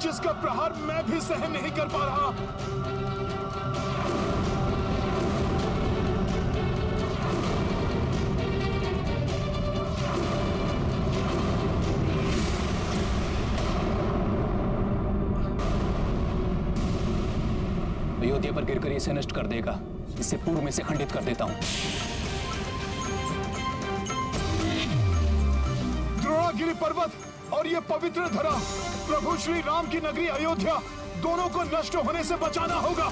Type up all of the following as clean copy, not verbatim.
जिसका प्रहार मैं भी सहन नहीं कर पा रहा। अयोध्या पर गिरकर इसे नष्ट कर देगा। इसे पूर्व में से खंडित कर देता हूं। द्रोणागिरि पर्वत और ये पवित्र धरा, प्रभु श्री राम की नगरी अयोध्या, दोनों को नष्ट होने से बचाना होगा।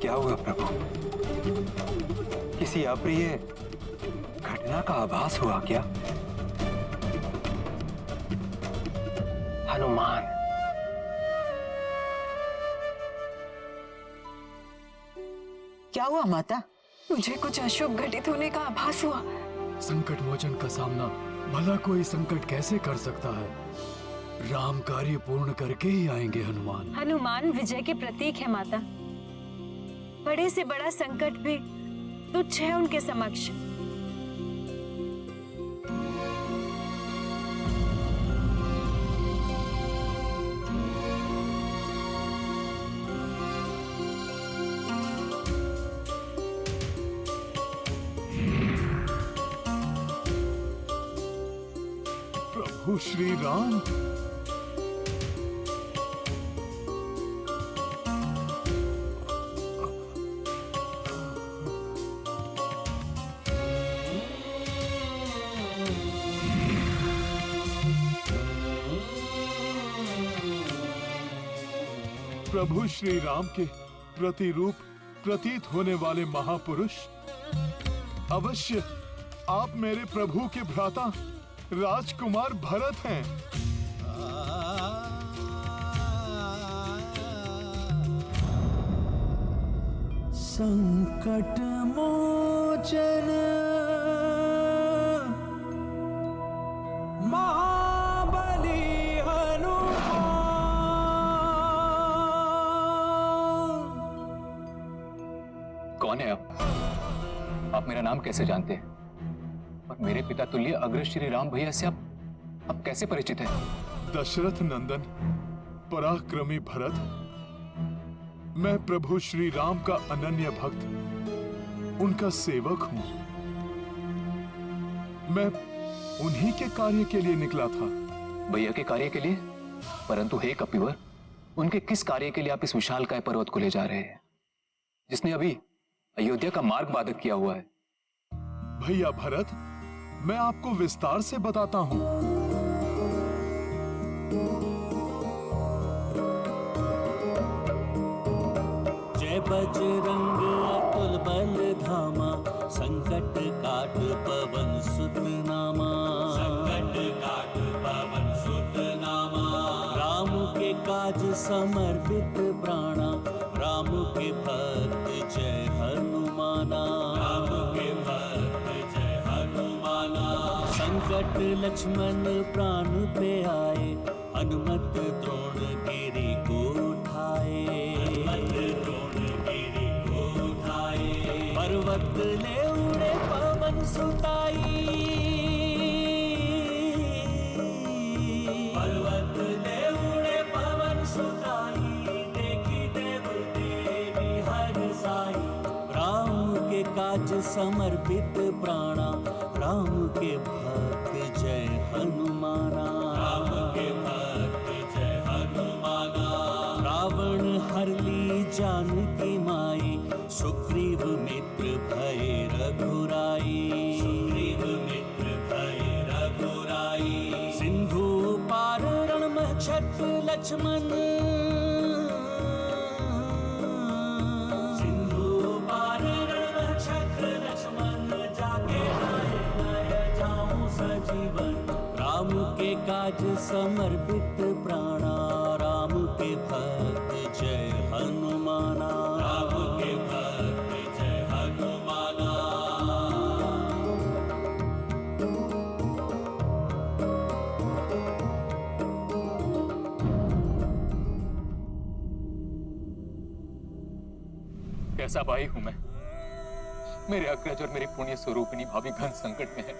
क्या हुआ प्रभु? किसी अप्रिय घटना का आभास हुआ क्या? हनुमान, क्या हुआ माता? मुझे कुछ अशुभ घटित होने का आभास हुआ। संकट मोचन का सामना भला कोई संकट कैसे कर सकता है? राम कार्य पूर्ण करके ही आएंगे हनुमान। हनुमान विजय के प्रतीक है माता। बड़े से बड़ा संकट भी तुच्छ है उनके समक्ष। प्रभु श्री राम, प्रभु श्री राम के प्रतिरूप प्रतीत होने वाले महापुरुष, अवश्य आप मेरे प्रभु के भ्राता राजकुमार भरत हैं। संकट मोचन महाबली हनुमान। कौन है आप? आप मेरा नाम कैसे जानते हैं? और मेरे पिता तुल्य अग्र श्री राम भैया से आप कैसे परिचित हैं? दशरथ नंदन पराक्रमी भरत, मैं प्रभु श्री राम का अनन्य भक्त, उनका सेवक हूं। मैं उन्हीं के कार्य के लिए निकला था। भैया के कार्य के लिए? परंतु हे कपिवर, उनके किस कार्य के लिए आप इस विशालकाय पर्वत को ले जा रहे हैं, जिसने अभी अयोध्या का मार्ग बाधित किया हुआ है? भैया भरत, मैं आपको विस्तार से बताता हूं। जय बजरंग अतुल बल धामा, संकट काट पवन सुत नामा। संकट काट पवन सुत नामा। राम के काज समर्पित प्राणा, राम के भक्त जय हनुमाना। राम के भक्त जय हनुमाना। संकट लक्ष्मण प्राण पे आए, हनुमत द्रोणगिरि को उठाए, पर्वत ले उड़े पवन सुताई, पर्वत ले उड़े पवन सुताई, देखी देव देवी हर साई। राम के काज समर्पित प्राणा, राम के भक्त जय हनुमाना, राम के भक्त जय हनुमाना। रावण हर ली जानकी माई, सुग्रीव मित्र भय रघुराई, सुग्रीव मित्र भय रघुराई। सिंधु पार रणमक्षत लक्ष्मण, सिंधु पार रणमक्षत लक्ष्मण, जाके लाए जाऊं सजीवन। राम के काज समर्पित प्राणा, राम के भक्त जय हनुमाना, राम के भक्त जय हनुमाना। कैसा भाई हूं मैं? मेरे अग्रज और मेरी पुण्य स्वरूपिणी भाभी घन संकट में है।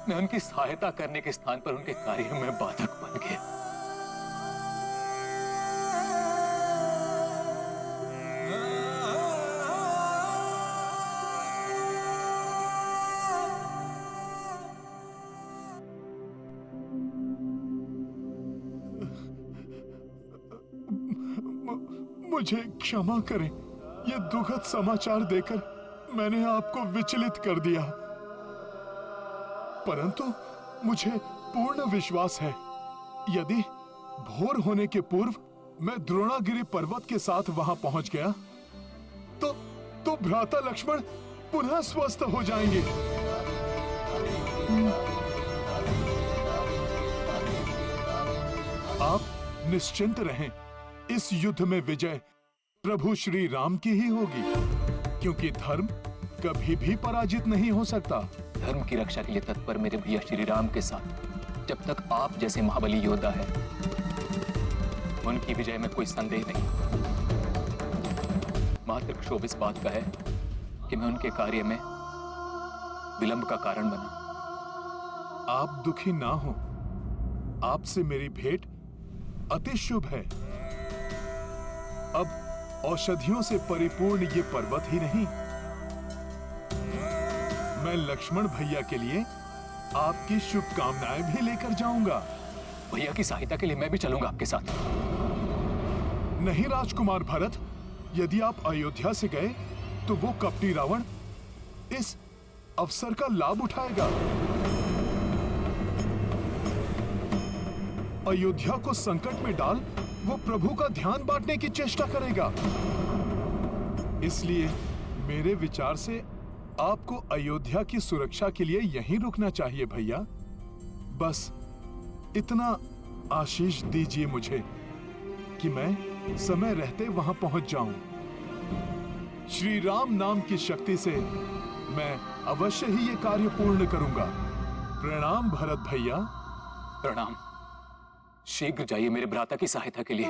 मैं उनकी सहायता करने के स्थान पर उनके कार्य में बाधक बन गया। मुझे क्षमा करें, यह दुखद समाचार देकर मैंने आपको विचलित कर दिया, परंतु मुझे पूर्ण विश्वास है यदि भोर होने के पूर्व मैं द्रोणागिरि पर्वत के साथ वहां पहुंच गया तो भ्राता लक्ष्मण पुनः स्वस्थ हो जाएंगे। आप निश्चिंत रहें, इस युद्ध में विजय प्रभु श्री राम की ही होगी, क्योंकि धर्म कभी भी पराजित नहीं हो सकता। धर्म की रक्षा के लिए तत्पर मेरे भैया श्री राम के साथ जब तक आप जैसे महाबली योद्धा है, उनकी विजय में कोई संदेह नहीं। मात्र क्षोभ इस बात का है कि मैं उनके कार्य में विलंब का कारण बना। आप दुखी ना हो, आपसे मेरी भेंट अति शुभ है। अब औषधियों से परिपूर्ण ये पर्वत ही नहीं, मैं लक्ष्मण भैया के लिए आपकी शुभकामनाएं भी लेकर जाऊंगा। भैया की सहायता के लिए मैं भी चलूंगा आपके साथ। नहीं राजकुमार भरत, यदि आप अयोध्या से गए तो वो कपटी रावण इस अवसर का लाभ उठाएगा। अयोध्या को संकट में डाल वो प्रभु का ध्यान बांटने की चेष्टा करेगा। इसलिए मेरे विचार से आपको अयोध्या की सुरक्षा के लिए यहीं रुकना चाहिए भैया। बस इतना आशीष दीजिए मुझे कि मैं समय रहते वहां पहुंच जाऊं। श्री राम नाम की शक्ति से मैं अवश्य ही ये कार्य पूर्ण करूंगा। प्रणाम भरत भैया। प्रणाम। शीघ्र जाइए मेरे भ्राता की सहायता के लिए।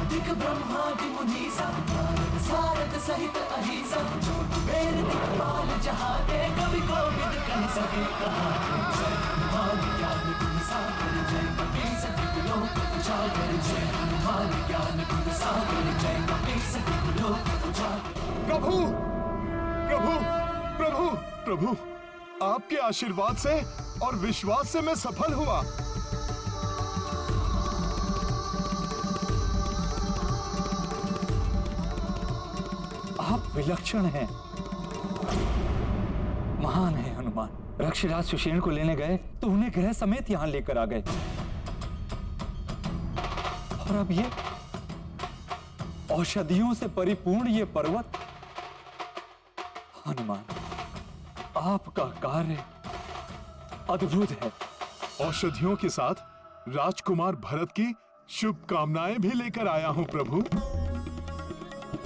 आदिक ब्रह्मादि मुनीसा नारद सारद सहित अहिसा जो कुबेर दिक्पाल जहाँ के कवि कोविद कह सके कहानी। जय हनुमान ज्ञान गुण सागर जय कपीस तिहुँ लोक उजागर। जय हनुमान ज्ञान गुण सागर जय कपीस तिहुँ लोक उजागर। प्रभु प्रभु प्रभु प्रभु, आपके आशीर्वाद से और विश्वास से मैं सफल हुआ। आप विलक्षण हैं, महान है हनुमान। रक्षराज सुषेण को लेने गए तो उन्हें गृह समेत यहां लेकर आ गए, और अब ये औषधियों से परिपूर्ण ये पर्वत। हनुमान, आपका कार्य अद्भुत है। औषधियों के साथ राजकुमार भरत की शुभकामनाएं भी लेकर आया हूं प्रभु।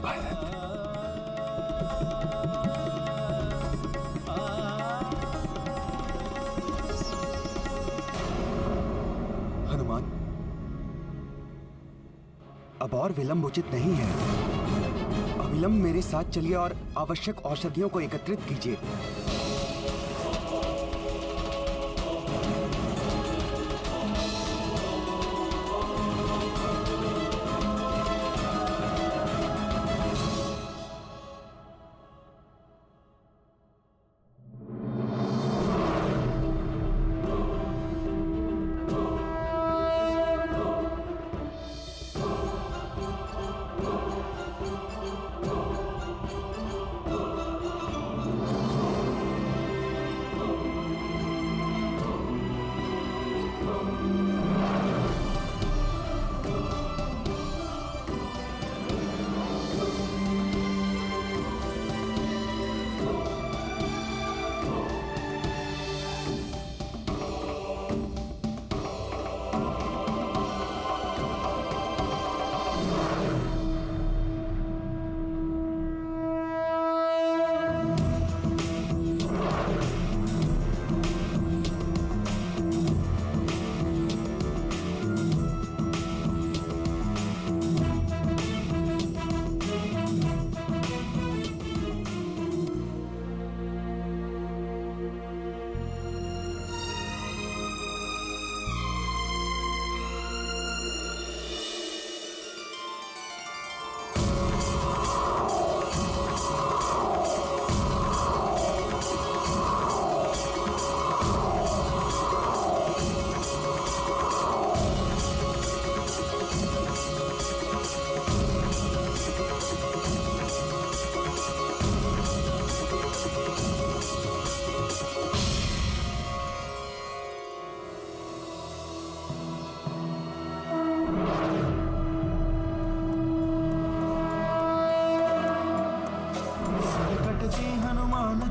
भरत, हनुमान, अब और विलंब उचित नहीं है। अविलंब मेरे साथ चलिए और आवश्यक औषधियों को एकत्रित कीजिए।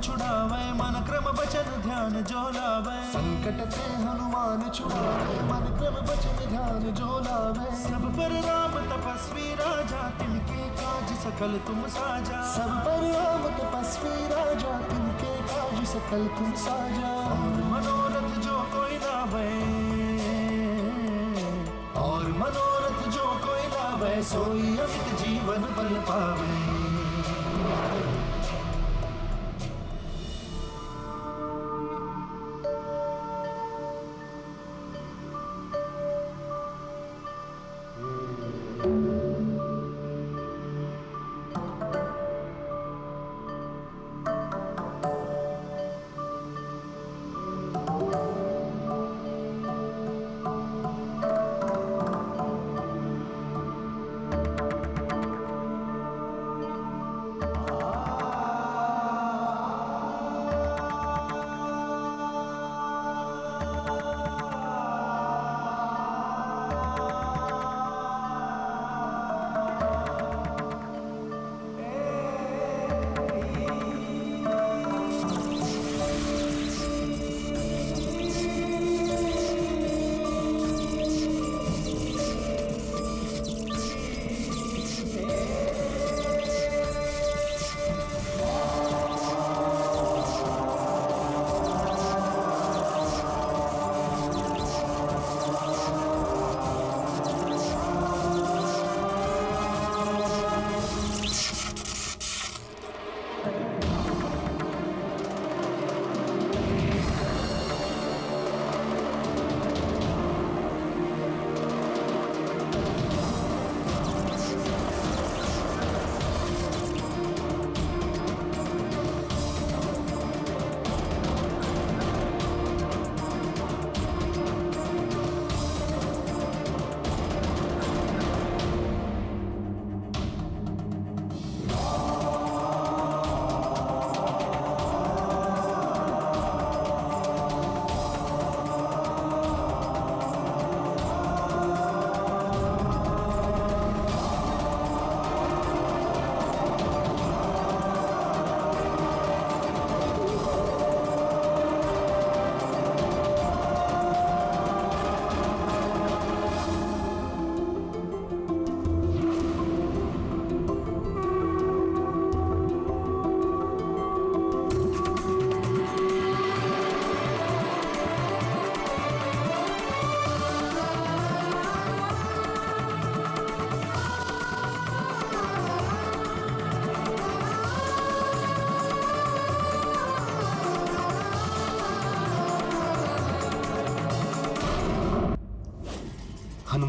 छुड़ावे मन क्रम बचन ध्यान जो लावे। संकट से हनुमान छुड़ावे मन क्रम बचन ध्यान जो लावे। सब पर राम तपस्वी राजा तिनके काज सकल तुम साजा। सब पर राम तपस्वी राजा तिनके काज सकल तुम साजा। और मनोरथ जो कोई लावे, और मनोरथ जो कोई लावे सोई अमित जीवन बल पावे।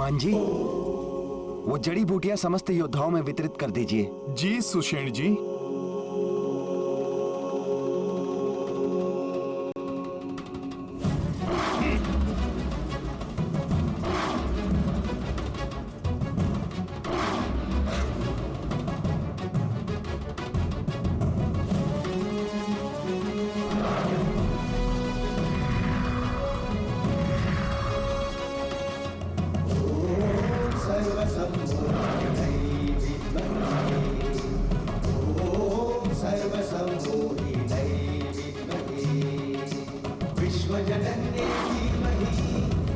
हनुमान जी, वो जड़ी बूटियां समस्त योद्धाओं में वितरित कर दीजिए। जी सुषेण जी। विश्वजनन्ये धीमहि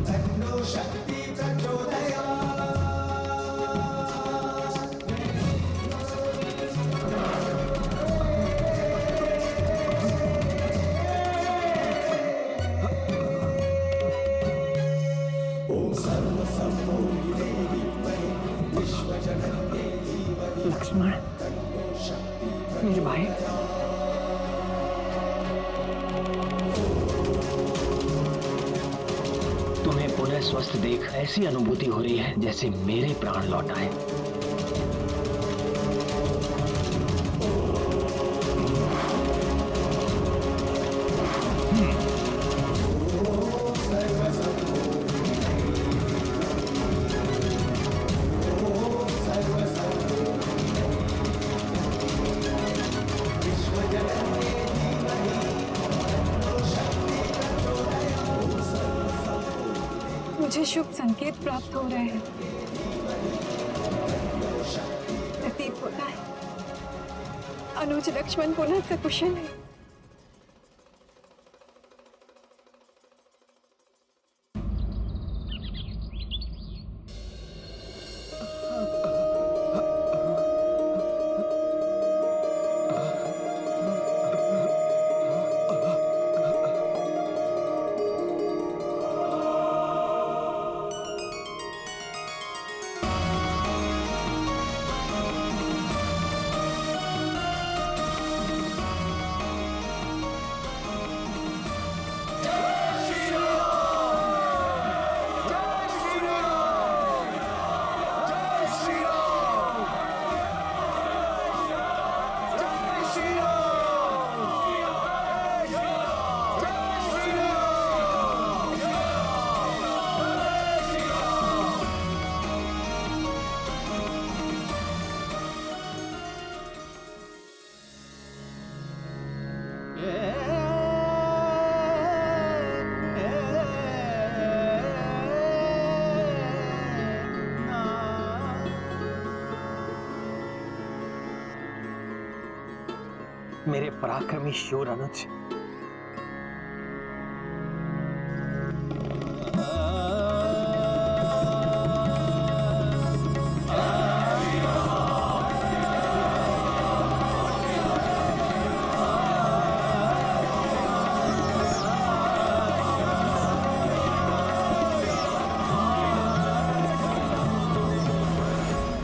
तन्नो शक्ति प्रचोदयात्। ॐ सर्वसम्मोहिने धीमहि विश्वजनन्ये धीमहि लक्ष्मण, तन्नो शक्ति मेरे भाई, तुम्हें पुनः स्वस्थ देख ऐसी अनुभूति हो रही है जैसे मेरे प्राण लौट आए। मुझे शुभ संकेत प्राप्त हो रहे हैं। प्रतीत होता है अनुज लक्ष्मण पुनः सकुशल है। मेरे पराक्रमी शूर अनुज,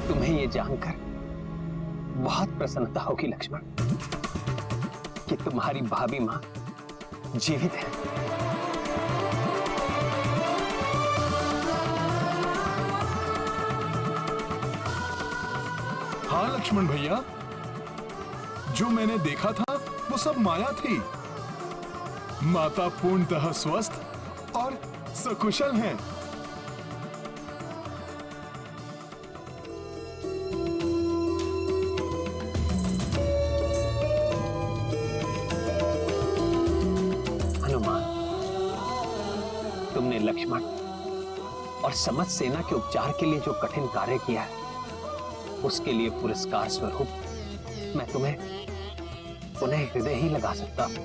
तुम्हें ये जानकर बहुत प्रसन्नता होगी लक्ष्मण कि तुम्हारी भाभी मां जीवित है। हाँ लक्ष्मण भैया, जो मैंने देखा था वो सब माया थी। माता पूर्णतः स्वस्थ और सकुशल हैं। तुमने लक्ष्मण और समस्त सेना के उपचार के लिए जो कठिन कार्य किया है, उसके लिए पुरस्कार स्वरूप मैं तुम्हें पुनः हृदय ही लगा सकता हूं।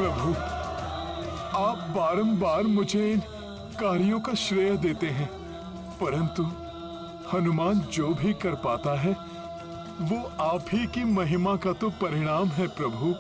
प्रभु, आप बारंबार मुझे इन कार्यों का श्रेय देते हैं, परंतु हनुमान जो भी कर पाता है वो आप ही की महिमा का तो परिणाम है प्रभु।